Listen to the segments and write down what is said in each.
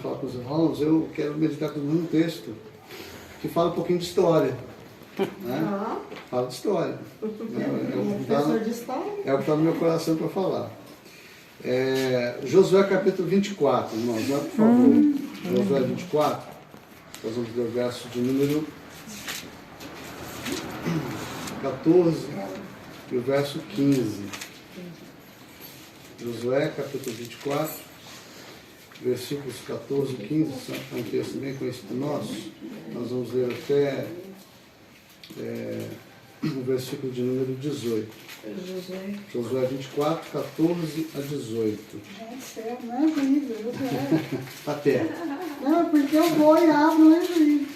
falar com os irmãos, eu quero meditar com um texto que fala um pouquinho de história. Né? Fala de história. Professor de história? É o que está no meu coração para falar. Josué capítulo 24, irmãos, por favor. Josué 24, nós vamos ler o verso de número 14 e o verso 15. Josué capítulo 24, versículos 14 e 15, é um texto bem conhecido nosso. Nós vamos ler até o versículo de número 18. Josué 24, 14 a 18. Não é livro, Josué. Está perto. Não, porque eu vou e abro, não é livro.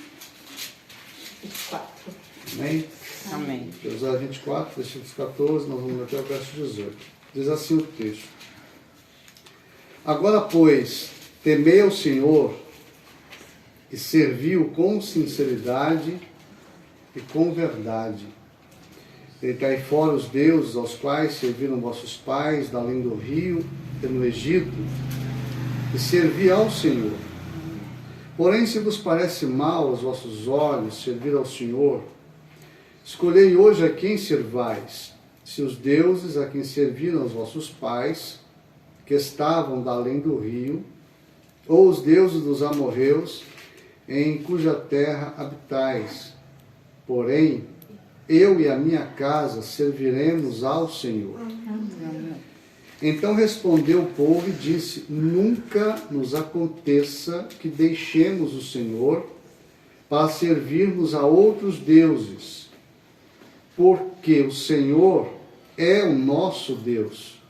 24. Amém? Amém. Josué 24, versículos 14, nós vamos até o verso 18. Diz assim o texto. Agora, pois, temei ao Senhor e servi-o com sinceridade e com verdade. Deitai fora os deuses aos quais serviram vossos pais, da além do rio e no Egito, e servi ao Senhor. Porém, se vos parece mal aos vossos olhos servir ao Senhor, escolhei hoje a quem servais, se os deuses a quem serviram os vossos pais, que estavam da além do rio, ou os deuses dos amorreus, em cuja terra habitais. Porém, eu e a minha casa serviremos ao Senhor. Então respondeu o povo e disse, nunca nos aconteça que deixemos o Senhor para servirmos a outros deuses, porque o Senhor é o nosso Deus.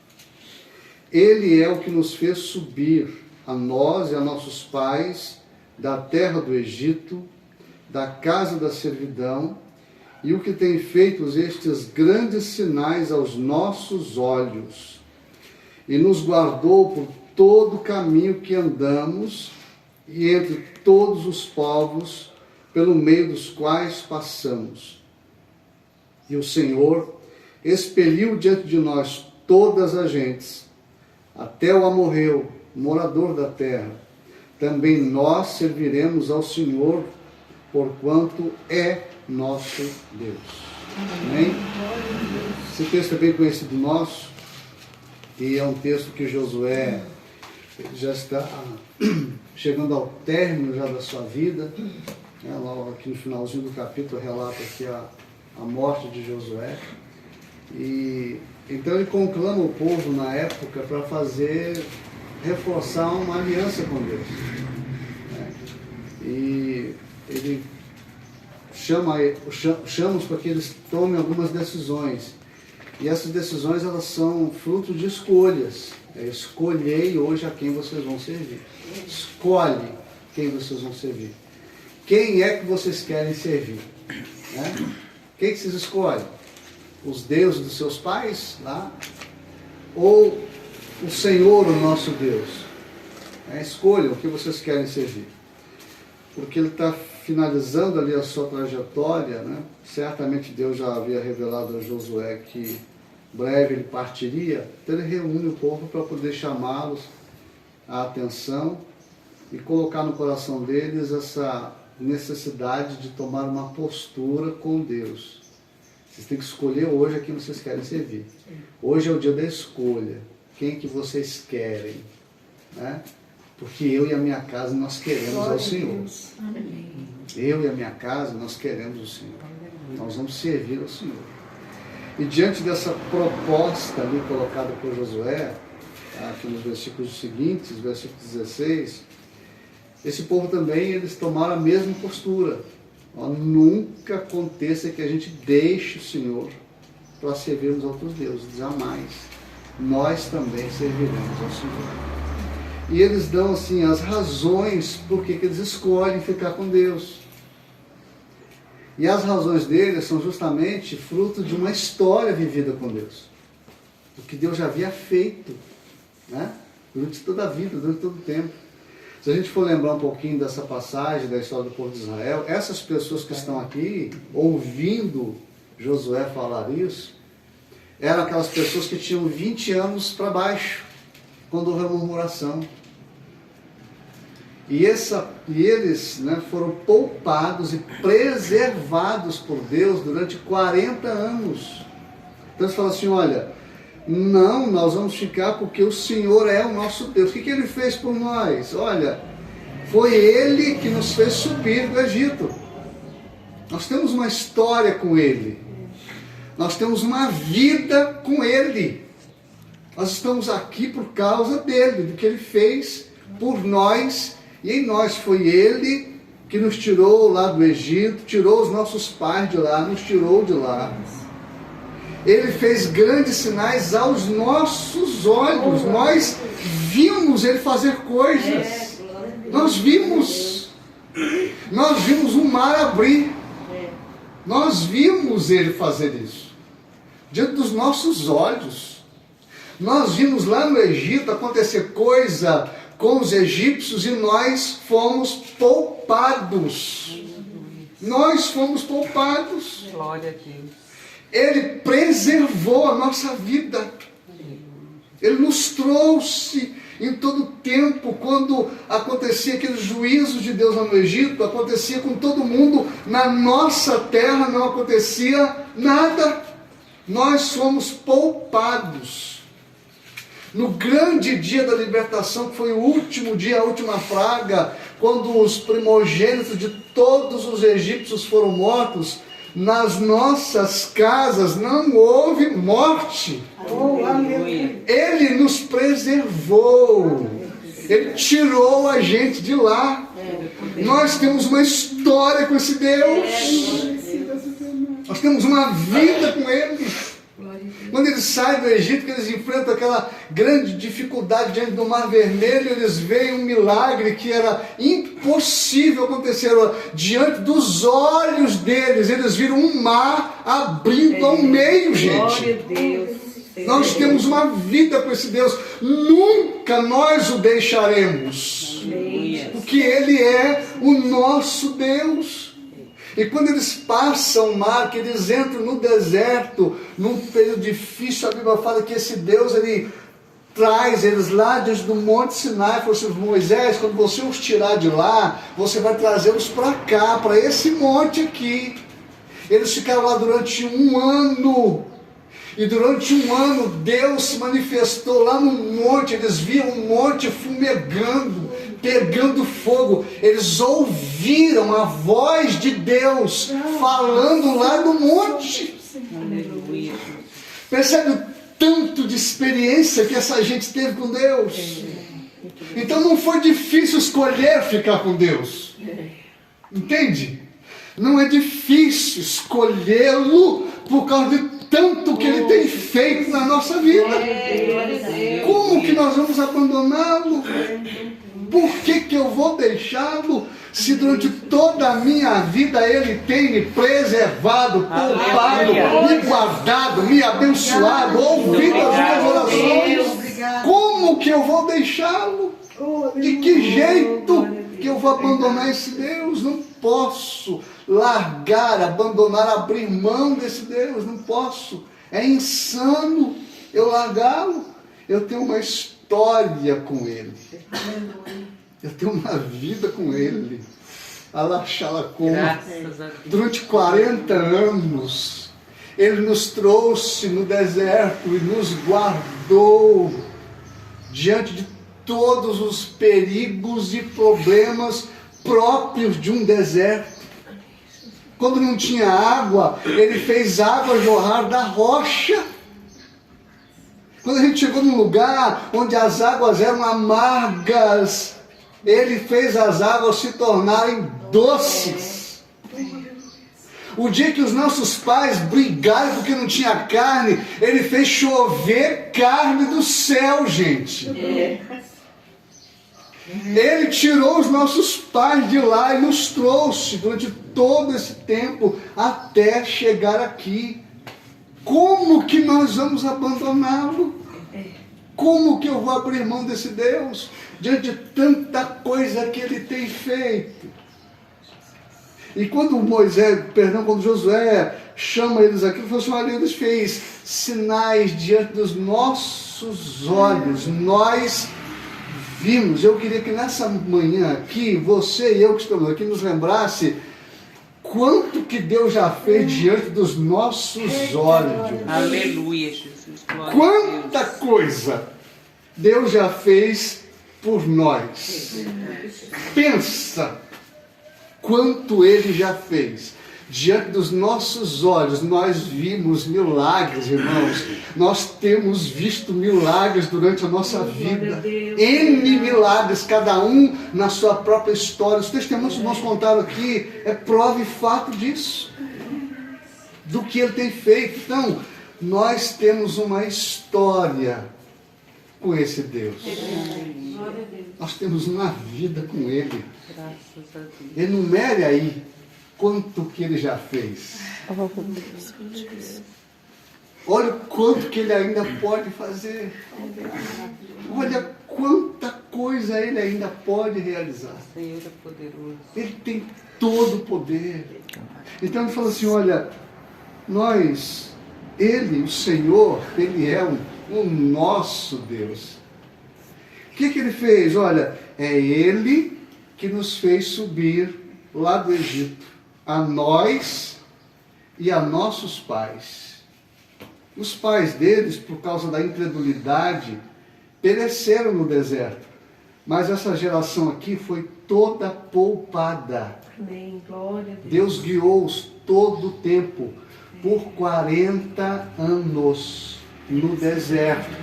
Ele é o que nos fez subir, a nós e a nossos pais, da terra do Egito, da casa da servidão, e o que tem feito estes grandes sinais aos nossos olhos, e nos guardou por todo o caminho que andamos, e entre todos os povos, pelo meio dos quais passamos. E o Senhor expeliu diante de nós todas as gentes, até o amorreu, morador da terra. Também nós serviremos ao Senhor, porquanto é nosso Deus. Amém? Esse texto é bem conhecido nosso, e é um texto que Josué já está chegando ao término já da sua vida. Logo aqui no finalzinho do capítulo relata aqui a morte de Josué. E então ele conclama o povo na época para reforçar uma aliança com Deus. E ele chama-os para que eles tomem algumas decisões. E essas decisões, elas são fruto de escolhas. Escolhei hoje a quem vocês vão servir. Escolhe quem vocês vão servir. Quem é que vocês querem servir? Quem que vocês escolhem? Os deuses dos seus pais lá? Ou o Senhor, o nosso Deus? Escolham o que vocês querem servir. Porque ele está finalizando ali a sua trajetória, né? Certamente Deus já havia revelado a Josué que breve ele partiria, então ele reúne o povo para poder chamá-los à atenção e colocar no coração deles essa necessidade de tomar uma postura com Deus. Vocês têm que escolher hoje a quem vocês querem servir. Hoje é o dia da escolha. Quem que vocês querem? Porque eu e a minha casa nós queremos ao Senhor. Eu e a minha casa nós queremos o Senhor. Nós vamos servir ao Senhor. E diante dessa proposta ali colocada por Josué, aqui nos versículos seguintes, versículo 16, esse povo também, eles tomaram a mesma postura. Nunca aconteça que a gente deixe o Senhor para servirmos a outros deuses, jamais. Nós também serviremos ao Senhor. E eles dão assim as razões por que eles escolhem ficar com Deus. E as razões deles são justamente fruto de uma história vivida com Deus. O que Deus já havia feito, durante toda a vida, durante todo o tempo. Se a gente for lembrar um pouquinho dessa passagem da história do povo de Israel, essas pessoas que estão aqui, ouvindo Josué falar isso, eram aquelas pessoas que tinham 20 anos para baixo, quando houve a murmuração. E eles, né, foram poupados e preservados por Deus durante 40 anos. Então eles falam assim, olha, não, nós vamos ficar porque o Senhor é o nosso Deus. O que Ele fez por nós? Olha, foi Ele que nos fez subir do Egito. Nós temos uma história com Ele. Nós temos uma vida com Ele. Nós estamos aqui por causa dele, do que Ele fez por nós e em nós. Foi Ele que nos tirou lá do Egito, tirou os nossos pais de lá, nos tirou de lá. Ele fez grandes sinais aos nossos olhos. Nós vimos Ele fazer coisas. Nós vimos o mar abrir. Nós vimos Ele fazer isso diante dos nossos olhos. Nós vimos lá no Egito acontecer coisa com os egípcios e nós fomos poupados. Nós fomos poupados. Glória a Deus. Ele preservou a nossa vida. Ele nos trouxe em todo tempo. Quando acontecia aqueles juízos de Deus lá no Egito, acontecia com todo mundo. Na nossa terra não acontecia nada. Nós fomos poupados. No grande dia da libertação, que foi o último dia, a última praga, quando os primogênitos de todos os egípcios foram mortos, nas nossas casas não houve morte. Ele nos preservou. Ele tirou a gente de lá. Nós temos uma história com esse Deus. Nós temos uma vida com Ele. Quando eles saem do Egito, que eles enfrentam aquela grande dificuldade diante do Mar Vermelho, eles veem um milagre que era impossível acontecer diante dos olhos deles. Eles viram um mar abrindo ao meio, gente. Glória a Deus. Nós temos uma vida com esse Deus. Nunca nós o deixaremos. Porque Ele é o nosso Deus. E quando eles passam o mar, que eles entram no deserto, num período difícil, a Bíblia fala que esse Deus, Ele traz eles lá diante do Monte Sinai. Falou assim, Moisés, quando você os tirar de lá, você vai trazê-los para cá, para esse monte aqui. Eles ficaram lá durante 1 ano. E durante 1 ano, Deus se manifestou lá no monte. Eles viam o monte fumegando, pegando fogo. Eles ouviram a voz de Deus falando lá no monte. Aleluia. Percebe o tanto de experiência que essa gente teve com Deus? Então não foi difícil escolher ficar com Deus. Entende? Não é difícil escolhê-lo por causa de tanto que Ele tem feito na nossa vida. Como que nós vamos abandoná-lo? Por que que eu vou deixá-lo se durante toda a minha vida Ele tem me preservado, poupado, me guardado, me abençoado, ouvido as minhas orações? Como que eu vou deixá-lo? De que jeito que eu vou abandonar esse Deus? Não posso largar, abandonar, abrir mão desse Deus. Não posso. É insano eu largá-lo. Eu tenho uma história com Ele. Eu tenho uma vida com Ele. Durante 40 anos, Ele nos trouxe no deserto e nos guardou diante de todos os perigos e problemas próprios de um deserto. Quando não tinha água, Ele fez água jorrar da rocha. Quando a gente chegou num lugar onde as águas eram amargas, Ele fez as águas se tornarem doces. O dia que os nossos pais brigaram porque não tinha carne, Ele fez chover carne do céu, gente. Ele tirou os nossos pais de lá e nos trouxe durante todo esse tempo até chegar aqui. Como que nós vamos abandoná-lo? Como que eu vou abrir mão desse Deus diante de tanta coisa que Ele tem feito? E quando quando Josué chama eles aqui, ele falou assim, olha, eles fez sinais diante dos nossos olhos. Nós vimos, eu queria que nessa manhã aqui, você e eu que estamos aqui, nos lembrasse quanto que Deus já fez diante dos nossos olhos. Aleluia, Jesus. Glória Quanta a Deus. coisa Deus já fez por nós. Pensa quanto Ele já fez. Diante dos nossos olhos, nós vimos milagres, irmãos. Nós temos visto milagres durante a nossa vida. N milagres, cada um na sua própria história. Os testemunhos que nós contaram aqui é prova e fato disso. Do que Ele tem feito. Então, nós temos uma história com esse Deus. Nós temos uma vida com Ele. Graças a Deus. Enumere aí quanto que Ele já fez. Olha o quanto que Ele ainda pode fazer. Olha quanta coisa Ele ainda pode realizar. O Senhor é poderoso. Ele tem todo o poder. Então Ele fala assim, olha, nós, Ele, o Senhor, Ele é o nosso Deus. O que Ele fez? Olha, é Ele que nos fez subir lá do Egito, a nós e a nossos pais. Os pais deles, por causa da incredulidade, pereceram no deserto. Mas essa geração aqui foi toda poupada. Amém. Glória a Deus. Deus guiou-os todo o tempo, por 40 anos, no deserto.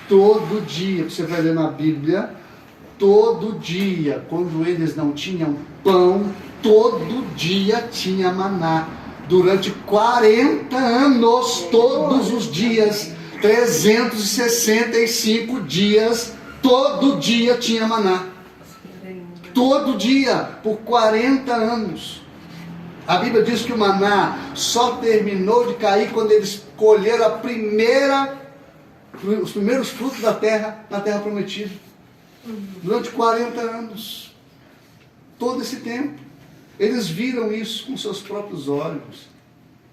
Todo dia, você vai ler na Bíblia, todo dia, quando eles não tinham pão, todo dia tinha maná. Durante 40 anos, todos os dias, 365 dias, todo dia tinha maná. Todo dia, por 40 anos. A Bíblia diz que o maná só terminou de cair quando eles colheram os primeiros frutos da terra, na terra prometida. Durante 40 anos. Todo esse tempo. Eles viram isso com seus próprios olhos.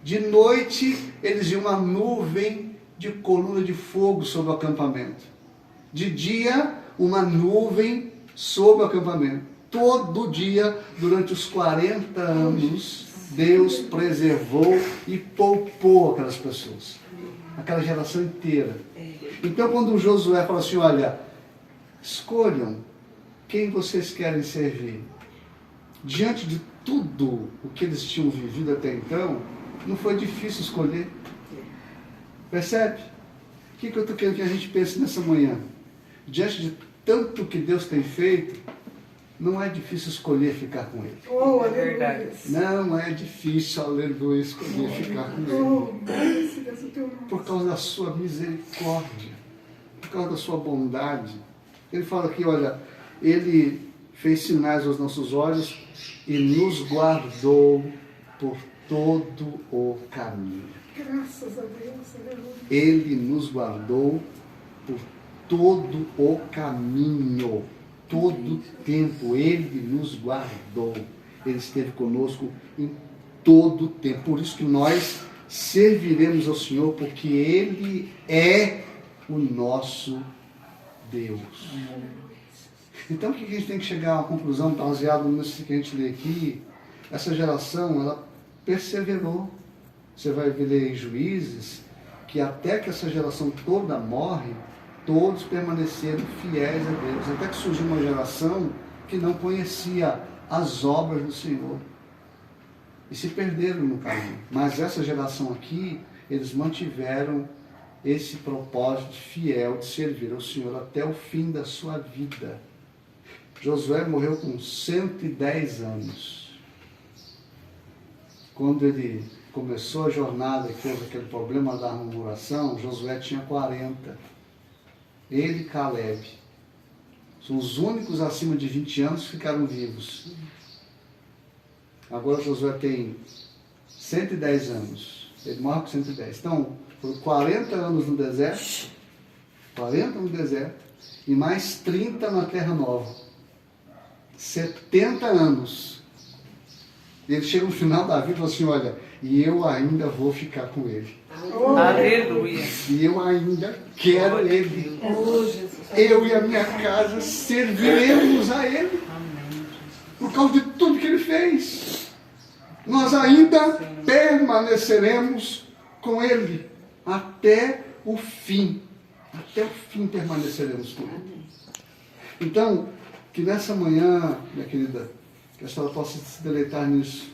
De noite, eles viam uma nuvem de coluna de fogo sobre o acampamento. De dia, uma nuvem sobre o acampamento. Todo dia, durante os 40 anos, Deus preservou e poupou aquelas pessoas. Aquela geração inteira. Então, quando Josué fala assim, olha, escolham quem vocês querem servir. Diante de tudo o que eles tinham vivido até então, não foi difícil escolher. Percebe? O que eu estou querendo que a gente pense nessa manhã? Diante de tanto que Deus tem feito, não é difícil escolher ficar com Ele. Oh, É verdade. aleluia. Não é difícil, aleluia, escolher ficar com Ele. Oh, bendito seja o teu nome. Por causa da sua misericórdia, por causa da sua bondade. Ele fala aqui, olha, Ele fez sinais aos nossos olhos e nos guardou por todo o caminho. Graças a Deus, aleluia. Ele nos guardou por todo o caminho, todo o tempo. Ele nos guardou. Ele esteve conosco em todo o tempo. Por isso que nós serviremos ao Senhor, porque Ele é o nosso Deus. Então o que a gente tem que chegar a uma conclusão, baseado nisso que a gente lê aqui? Essa geração, ela perseverou. Você vai ler em Juízes, que até que essa geração toda morre, todos permaneceram fiéis a Deus. Até que surgiu uma geração que não conhecia as obras do Senhor. E se perderam no caminho. Mas essa geração aqui, eles mantiveram esse propósito fiel de servir ao Senhor até o fim da sua vida. Josué morreu com 110 anos. Quando ele começou a jornada e teve aquele problema da murmuração, Josué tinha 40. Ele e Caleb são os únicos acima de 20 anos que ficaram vivos. Agora Josué tem 110 anos. Ele morre com 110. Então, foram 40 anos no deserto, 40 no deserto, e mais 30 na Terra Nova. 70 anos. Ele chega no final da vida e fala assim, olha, e eu ainda vou ficar com ele. Aleluia. E eu ainda quero ele. Oh, Jesus. eu e a minha casa serviremos a Ele. Por causa de tudo que Ele fez. Nós ainda permaneceremos com Ele até o fim. Até o fim permaneceremos com Ele. Então, que nessa manhã, minha querida, que a senhora possa se deleitar nisso,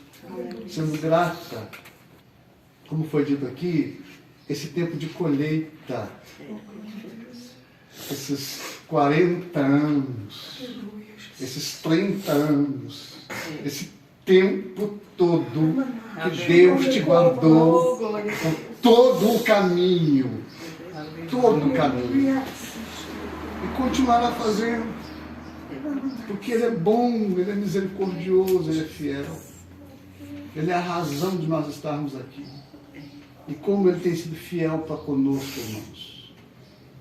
sendo grata, como foi dito aqui, esse tempo de colheita, esses 40 anos, esses 30 anos, esse tempo todo que Deus te guardou por todo o caminho, e continuará fazendo, porque Ele é bom, Ele é misericordioso, Ele é fiel, Ele é a razão de nós estarmos aqui. E como Ele tem sido fiel para conosco, irmãos.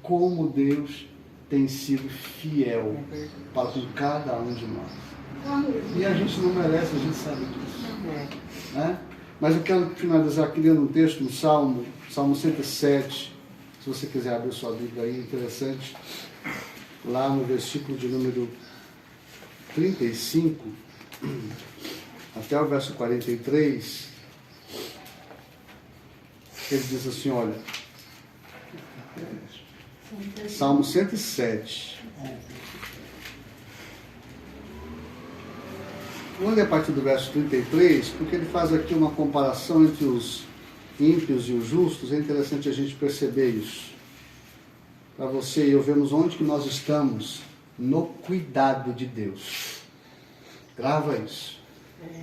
Como Deus tem sido fiel para com cada um de nós. E a gente não merece, a gente sabe disso. Né? Mas eu quero finalizar aqui lendo um texto no Salmo 107. Se você quiser abrir sua Bíblia aí, interessante. Lá no versículo de número 35, até o verso 43. Ele diz assim, olha, Salmo 107. Vamos ler a partir do verso 33, porque ele faz aqui uma comparação entre os ímpios e os justos. É interessante a gente perceber isso. Para você e eu vermos onde que nós estamos no cuidado de Deus. Grava isso.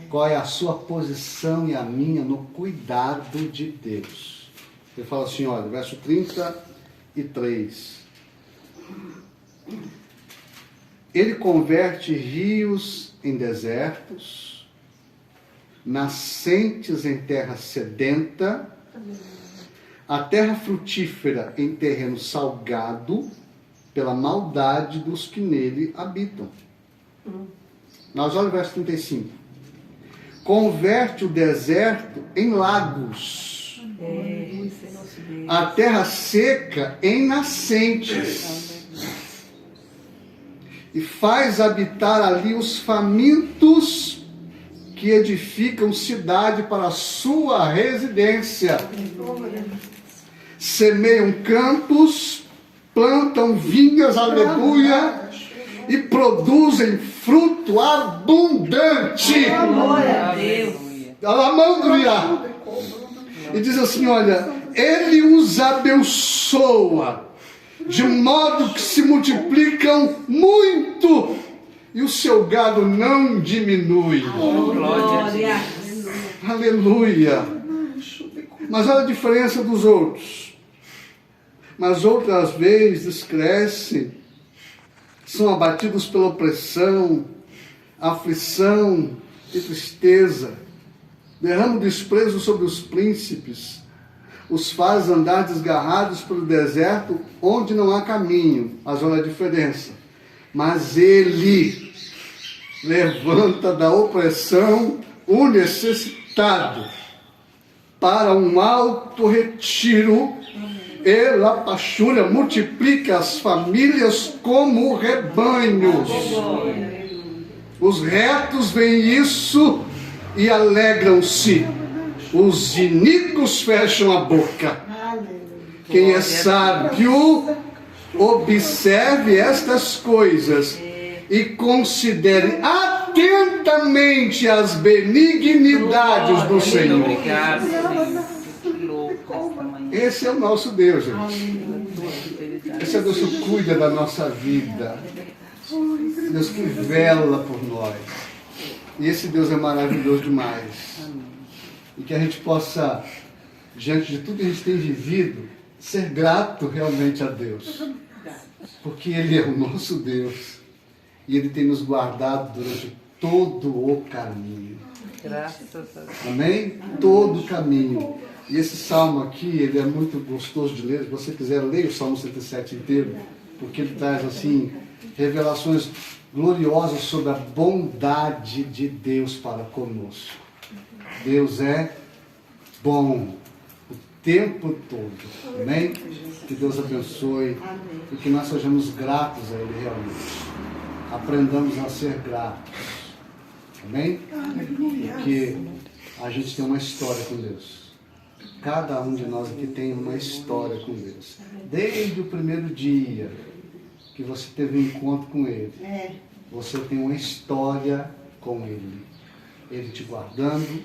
Qual é a sua posição e a minha no cuidado de Deus? Ele fala assim, olha, verso 33. Ele converte rios em desertos, nascentes em terra sedenta, a terra frutífera em terreno salgado, pela maldade dos que nele habitam. Mas olha o verso 35. Converte o deserto em lagos, a terra seca em nascentes, e faz habitar ali os famintos que edificam cidade para a sua residência. Semeiam campos, plantam vinhas, aleluia, e produzem fruto abundante. Glória a Deus. Aleluia. E diz assim, olha, Ele os abençoa, de modo que se multiplicam muito, e o seu gado não diminui. Glória. Aleluia. Mas olha a diferença dos outros. Mas outras vezes crescem, são abatidos pela opressão, aflição e tristeza. Derrama o desprezo sobre os príncipes, os faz andar desgarrados pelo deserto, onde não há caminho. Mas olha a diferença. Mas Ele levanta da opressão o necessitado para um alto retiro. Ele, a pachulha, multiplica as famílias como rebanhos. Os retos veem isso e alegram-se. Os iníquos fecham a boca. Quem é sábio, observe estas coisas e considere atentamente as benignidades do Senhor. Obrigado, Senhor. Que louco esta manhã. Esse é o nosso Deus, gente. Esse é Deus que cuida da nossa vida. Deus que vela por nós. E esse Deus é maravilhoso demais. E que a gente possa, diante de tudo que a gente tem vivido, ser grato realmente a Deus. Porque Ele é o nosso Deus. E Ele tem nos guardado durante todo o caminho. Graças a Deus. Amém? Todo o caminho. E esse salmo aqui, ele é muito gostoso de ler. Se você quiser, leia o Salmo 107 inteiro. Porque ele traz, assim, revelações gloriosas sobre a bondade de Deus para conosco. Deus é bom o tempo todo. Amém? Que Deus abençoe e que nós sejamos gratos a Ele realmente. Aprendamos a ser gratos. Amém? Porque a gente tem uma história com Deus. Cada um de nós aqui tem uma história com Deus. Desde o primeiro dia que você teve um encontro com Ele, você tem uma história com Ele. Ele te guardando,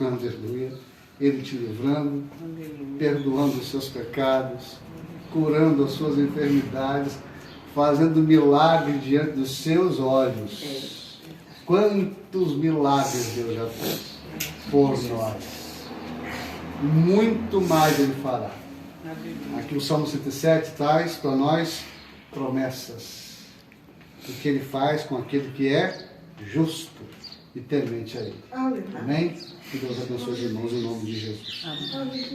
aleluia, Ele te livrando, perdoando os seus pecados, curando as suas enfermidades, fazendo milagres diante dos seus olhos. Quantos milagres Deus já fez por nós. Muito mais Ele fará. Aqui o Salmo 107 traz para nós promessas. O que Ele faz com aquele que é justo e temente a Ele. Amém? Que Deus abençoe os irmãos em nome de Jesus. Amém.